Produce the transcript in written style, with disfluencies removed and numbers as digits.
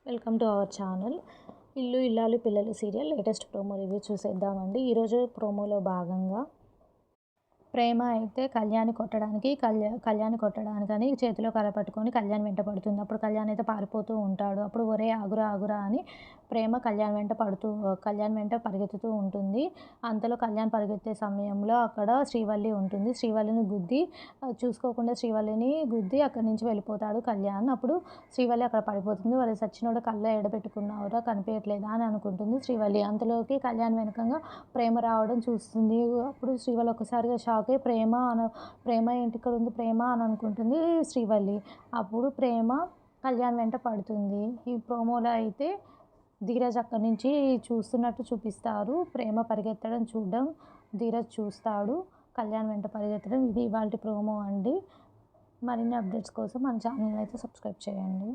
Welcome to our channel. ఇల్లు ఇల్లాలు పిల్లలు సీరియల్ లేటెస్ట్ ప్రోమో రివ్యూ చూసేద్దామండి. ఈరోజు ప్రోమోలో భాగంగా ప్రేమ అయితే కళ్యాణ్ కొట్టడానికని చేతిలో కర్ర పట్టుకొని కళ్యాణ్ వెంట పడుతుంది. అప్పుడు కళ్యాణ్ అయితే పారిపోతూ ఉంటాడు. అప్పుడు ఒరే ఆగురా ఆగురా అని ప్రేమ కళ్యాణ్ వెంట పరిగెత్తుతూ ఉంటుంది. అంతలో కళ్యాణ్ పరిగెత్తే సమయంలో అక్కడ శ్రీవల్లి ఉంటుంది. చూసుకోకుండా శ్రీవల్లిని గుద్ది అక్కడి నుంచి వెళ్ళిపోతాడు కళ్యాణ్. అప్పుడు శ్రీవల్లి అక్కడ పడిపోతుంది. వాళ్ళు సచ్చినోడు కళ్ళ ఎడబెట్టుకున్నావురా కనిపించట్లేదా అని అనుకుంటుంది శ్రీవల్లి. అంతలోకి కళ్యాణ్ వెనకంగా ప్రేమ రావడం చూస్తుంది. అప్పుడు శ్రీవల్లి ఒకసారిగా షాక్ అయి ప్రేమ ఏంటి ఇక్కడ ఉంది ప్రేమ అని అనుకుంటుంది శ్రీవల్లి. అప్పుడు ప్రేమ కళ్యాణ్ వెంట పడుతుంది. ఈ ప్రోమోలో అయితే ధీరజ్ అక్కడి నుంచి చూస్తున్నట్టు చూపిస్తారు. ప్రేమ పరిగెత్తడం చూడడం ధీరజ్ చూస్తాడు, కళ్యాణ్ వెంట పరిగెత్తడం. ఇది ఇవాల్టి ప్రోమో అండి. మరిన్ని అప్డేట్స్ కోసం మన ఛానల్ అయితే సబ్స్క్రైబ్ చేయండి.